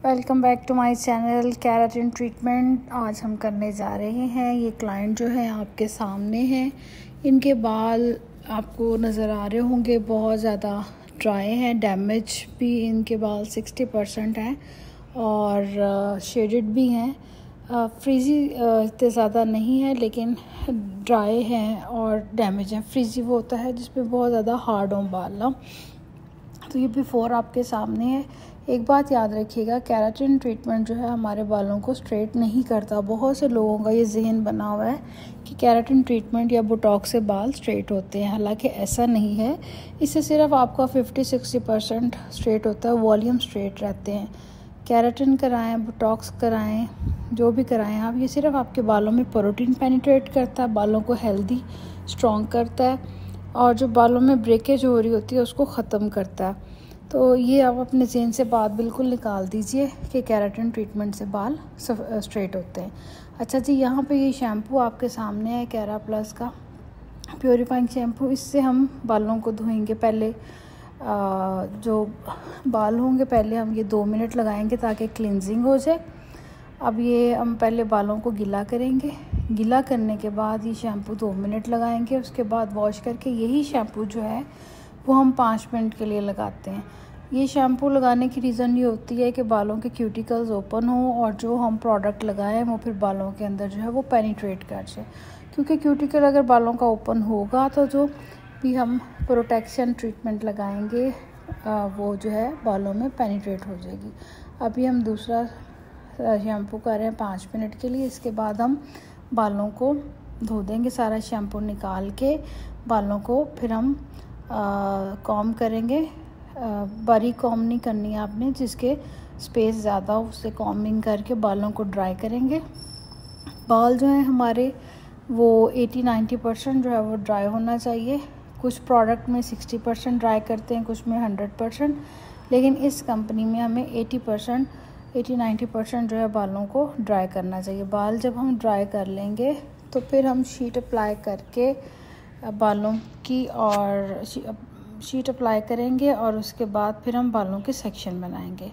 Welcome back to my channel keratin treatment. आज हम करने जा रहे हैं, ये क्लाइंट जो है आपके सामने है। इनके बाल आपको नज़र आ रहे होंगे बहुत ज़्यादा ड्राई हैं, डैमेज भी इनके बाल 60% हैं और शेडेड भी हैं। फ्रीजी इतने ज़्यादा नहीं है लेकिन ड्राई हैं और डैमेज हैं। फ्रीजी वो होता है जिसमें बहुत ज़्यादा हार्ड हो बाल ना। तो ये बिफ़ोर आपके सामने है। एक बात याद रखिएगा, केराटिन ट्रीटमेंट जो है हमारे बालों को स्ट्रेट नहीं करता। बहुत से लोगों का ये जहन बना हुआ है कि केराटिन ट्रीटमेंट या बोटॉक्स से बाल स्ट्रेट होते हैं, हालांकि ऐसा नहीं है। इससे सिर्फ आपका 50-60% स्ट्रेट होता है, वॉल्यूम स्ट्रेट रहते हैं। केराटिन कराएं, बोटॉक्स कराएं, जो भी कराएं आप, ये सिर्फ आपके बालों में प्रोटीन पेनिट्रेट करता है, बालों को हेल्दी स्ट्रॉन्ग करता है और जो बालों में ब्रेकेज हो रही होती है उसको ख़त्म करता है। तो ये आप अपने ज़हन से बात बिल्कुल निकाल दीजिए कि केराटिन ट्रीटमेंट से बाल स्ट्रेट होते हैं। अच्छा जी, यहाँ पे ये शैम्पू आपके सामने है, केरा प्लस का प्योरीफाइंग शैम्पू। इससे हम बालों को धोएंगे। पहले जो बाल होंगे पहले हम ये 2 मिनट लगाएंगे ताकि क्लिनजिंग हो जाए। अब ये हम पहले बालों को गीला करेंगे। गीला करने के बाद ये शैम्पू 2 मिनट लगाएंगे। उसके बाद वॉश करके यही शैम्पू जो है वो हम 5 मिनट के लिए लगाते हैं। ये शैम्पू लगाने की रीज़न ये होती है कि बालों के क्यूटिकल्स ओपन हो और जो हम प्रोडक्ट लगाएं वो फिर बालों के अंदर जो है वो पेनिट्रेट कर जाए। क्योंकि क्यूटिकल अगर बालों का ओपन होगा तो जो भी हम प्रोटेक्शन ट्रीटमेंट लगाएंगे वो जो है बालों में पेनिट्रेट हो जाएगी। अभी हम दूसरा शैम्पू कर रहे हैं 5 मिनट के लिए। इसके बाद हम बालों को धो देंगे, सारा शैम्पू निकाल के बालों को फिर हम कॉम करेंगे। बारीक कॉम नहीं करनी है आपने, जिसके स्पेस ज़्यादा उससे कॉमिंग करके बालों को ड्राई करेंगे। बाल जो हैं हमारे वो 80-90% जो है वो ड्राई होना चाहिए। कुछ प्रोडक्ट में 60% ड्राई करते हैं, कुछ में 100%, लेकिन इस कंपनी में हमें 80-90% जो है बालों को ड्राई करना चाहिए। बाल जब हम ड्राई कर लेंगे तो फिर हम शीट अप्लाई करके बालों की और शीट अप्लाई करेंगे और उसके बाद फिर हम बालों के सेक्शन बनाएंगे।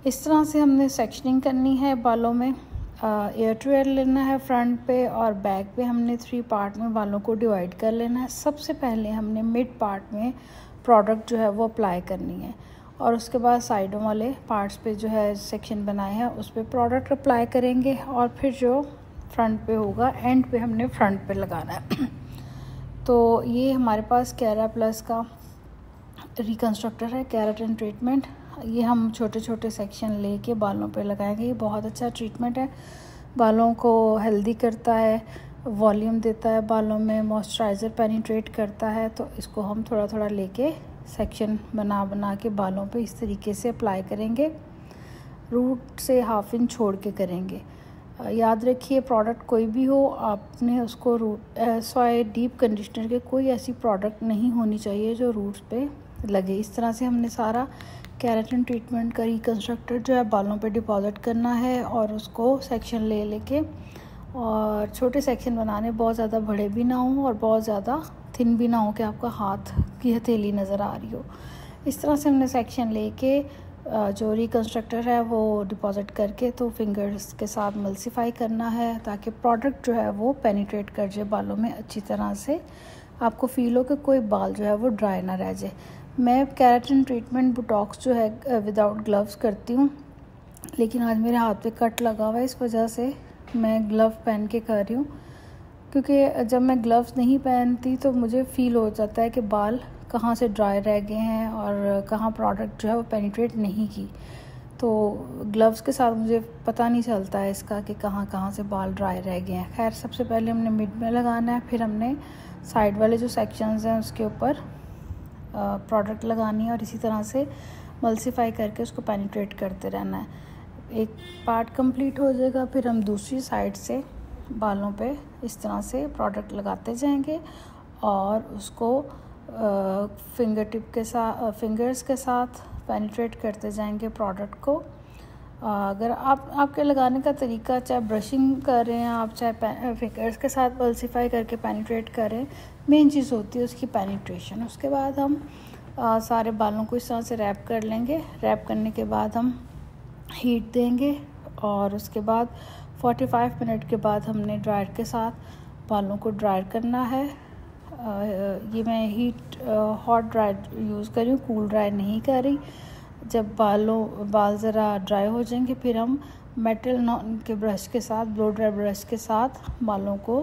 इस तरह से हमने सेक्शनिंग करनी है बालों में। एयर टू एयर लेना है फ्रंट पे और बैक पे। हमने 3 पार्ट में बालों को डिवाइड कर लेना है। सबसे पहले हमने मिड पार्ट में प्रोडक्ट जो है वो अप्लाई करनी है और उसके बाद साइडों वाले पार्ट्स पे जो है सेक्शन बनाए हैं उस पर प्रोडक्ट अप्लाई करेंगे और फिर जो फ्रंट पे होगा एंड पे हमने फ्रंट पे लगाना है। तो ये हमारे पास केरा प्लस का रिकंस्ट्रक्टर है, केराटिन ट्रीटमेंट। ये हम छोटे छोटे सेक्शन लेके बालों पे लगाएंगे। ये बहुत अच्छा ट्रीटमेंट है, बालों को हेल्दी करता है, वॉल्यूम देता है, बालों में मॉइस्चराइज़र पेनिट्रेट करता है। तो इसको हम थोड़ा थोड़ा लेके सेक्शन बना बना के बालों पे इस तरीके से अप्लाई करेंगे। रूट से 1/2 इंच छोड़ के करेंगे। याद रखिए, प्रोडक्ट कोई भी हो आपने उसको रूट सॉय डीप कंडीशनर के कोई ऐसी प्रोडक्ट नहीं होनी चाहिए जो रूट्स पे लगे। इस तरह से हमने सारा केराटिन ट्रीटमेंट का रिकंस्ट्रक्टर जो है बालों पे डिपॉजिट करना है और उसको सेक्शन ले लेके, और छोटे सेक्शन बनाने, बहुत ज़्यादा बड़े भी ना हों और बहुत ज़्यादा थिन भी ना हो कि आपका हाथ की हथेली नज़र आ रही हो। इस तरह से हमने सेक्शन लेके जो रिकंस्ट्रक्टर है वो डिपॉजिट करके तो फिंगर्स के साथ मल्सीफाई करना है ताकि प्रोडक्ट जो है वो पेनिट्रेट कर जाए बालों में अच्छी तरह से। आपको फील हो कि कोई बाल जो है वो ड्राई ना रह जाए। मैं केराटिन ट्रीटमेंट बोटॉक्स जो है विदाउट ग्लव्स करती हूँ, लेकिन आज मेरे हाथ पे कट लगा हुआ है, इस वजह से मैं ग्लव पहन के कर रही हूँ। क्योंकि जब मैं ग्लव्स नहीं पहनती तो मुझे फ़ील हो जाता है कि बाल कहाँ से ड्राई रह गए हैं और कहाँ प्रोडक्ट जो है वो पेनिट्रेट नहीं की। तो ग्लव्स के साथ मुझे पता नहीं चलता है इसका कि कहाँ कहाँ से बाल ड्राई रह गए हैं। खैर, सबसे पहले हमने मिड में लगाना है, फिर हमने साइड वाले जो सेक्शंस हैं उसके ऊपर प्रोडक्ट लगानी है और इसी तरह से मल्सीफाई करके उसको पेनिट्रेट करते रहना है। एक पार्ट कंप्लीट हो जाएगा, फिर हम दूसरी साइड से बालों पे इस तरह से प्रोडक्ट लगाते जाएंगे और उसको फिंगर टिप के साथ, फिंगर्स के साथ पेनिट्रेट करते जाएंगे प्रोडक्ट को। अगर आपके लगाने का तरीका चाहे ब्रशिंग कर रहे हैं आप, चाहे फिंगर्स के साथ मल्सीफाई करके पेनिट्रेट करें, मेन चीज़ होती है उसकी पेनिट्रेशन। उसके बाद हम सारे बालों को इस तरह से रैप कर लेंगे। रैप करने के बाद हम हीट देंगे और उसके बाद 45 मिनट के बाद हमने ड्रायर के साथ बालों को ड्रायर करना है। ये मैं हॉट ड्रायर यूज़ कर रही हूँ, कूल ड्रायर नहीं कर रही। जब बाल ज़रा ड्राई हो जाएंगे फिर हम मेटल नॉन के ब्रश के साथ, ब्लो ड्रायर ब्रश के साथ बालों को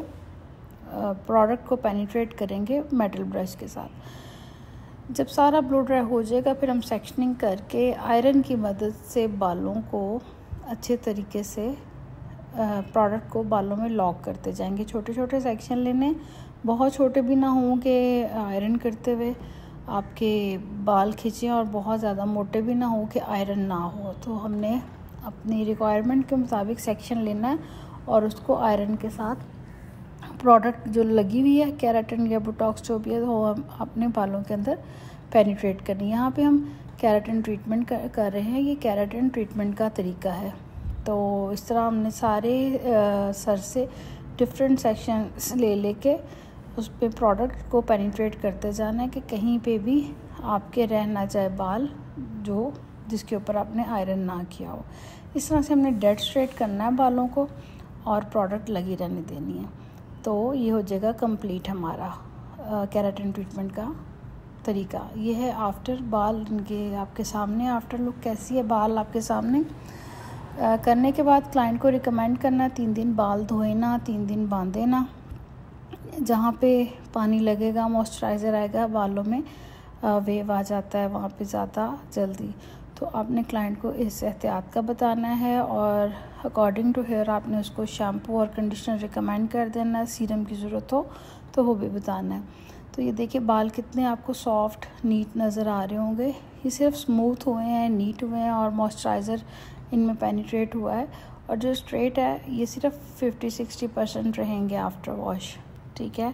प्रोडक्ट को पेनिट्रेट करेंगे मेटल ब्रश के साथ। जब सारा ब्लो ड्राई हो जाएगा फिर हम सेक्शनिंग करके आयरन की मदद से बालों को अच्छे तरीके से प्रोडक्ट को बालों में लॉक करते जाएंगे। छोटे छोटे सेक्शन लेने, बहुत छोटे भी ना हों कि आयरन करते हुए आपके बाल खींचें और बहुत ज़्यादा मोटे भी ना हो कि आयरन ना हो। तो हमने अपनी रिक्वायरमेंट के मुताबिक सेक्शन लेना है और उसको आयरन के साथ प्रोडक्ट जो लगी हुई है केराटिन या बोटॉक्स जो भी है वो हम अपने बालों के अंदर पेनिट्रेट करनी है। यहाँ पे हम केराटिन ट्रीटमेंट कर रहे हैं। ये केराटिन ट्रीटमेंट का तरीका है। तो इस तरह हमने सारे सर से डिफरेंट सेक्शंस लेके उस पे प्रोडक्ट को पेनिट्रेट करते जाना है कि कहीं पे भी आपके रह ना जाए बाल जिसके ऊपर आपने आयरन ना किया हो। इस तरह से हमने डेड स्ट्रेट करना है बालों को और प्रोडक्ट लगी रहने देनी है। तो ये हो जाएगा कंप्लीट हमारा केराटिन ट्रीटमेंट का तरीका। ये है आफ्टर बाल इनके आपके सामने, आफ्टर लुक कैसी है बाल आपके सामने। करने के बाद क्लाइंट को रिकमेंड करना 3 दिन बाल धोए ना, 3 दिन बांधे ना। जहाँ पे पानी लगेगा, मॉइस्चराइज़र आएगा बालों में, वेव आ जाता है वहाँ पे ज़्यादा जल्दी। तो आपने क्लाइंट को इस एहतियात का बताना है और अकॉर्डिंग टू हेयर आपने उसको शैम्पू और कंडीशनर रिकमेंड कर देना है। सीरम की ज़रूरत हो तो वो भी बताना है। तो ये देखिए बाल कितने आपको सॉफ्ट नीट नज़र आ रहे होंगे। ये सिर्फ स्मूथ हुए हैं, नीट हुए हैं और मॉइस्चराइज़र इनमें पेनिट्रेट हुआ है। और जो स्ट्रेट है ये सिर्फ 50-60% रहेंगे आफ्टर वॉश। ठीक है,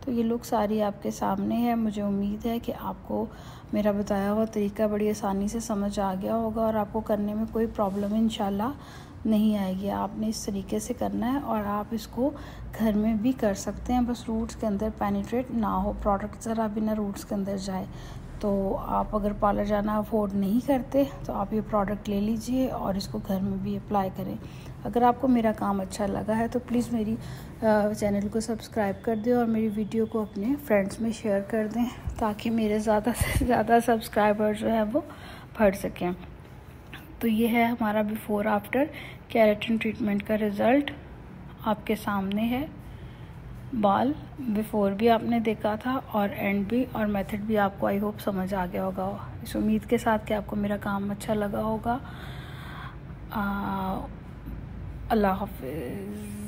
तो ये लुक सारी आपके सामने है। मुझे उम्मीद है कि आपको मेरा बताया हुआ तरीका बड़ी आसानी से समझ आ गया होगा और आपको करने में कोई प्रॉब्लम इंशाल्लाह नहीं आएगी। आपने इस तरीके से करना है और आप इसको घर में भी कर सकते हैं, बस रूट्स के अंदर पेनिट्रेट ना हो, प्रोडक्ट ज़रा भी ना रूट्स के अंदर जाए। तो आप अगर पार्लर जाना अफोर्ड नहीं करते तो आप ये प्रोडक्ट ले लीजिए और इसको घर में भी अप्लाई करें। अगर आपको मेरा काम अच्छा लगा है तो प्लीज़ मेरी चैनल को सब्सक्राइब कर दें और मेरी वीडियो को अपने फ्रेंड्स में शेयर कर दें ताकि मेरे ज़्यादा से ज़्यादा सब्सक्राइबर जो है वो बढ़ सकें। तो ये है हमारा बिफ़ोर आफ्टर केराटिन ट्रीटमेंट का रिज़ल्ट आपके सामने है। बाल बिफ़ोर भी आपने देखा था और एंड भी, और मेथड भी आपको आई होप समझ आ गया होगा। इस उम्मीद के साथ कि आपको मेरा काम अच्छा लगा होगा। अल्लाह हाफ़िज़।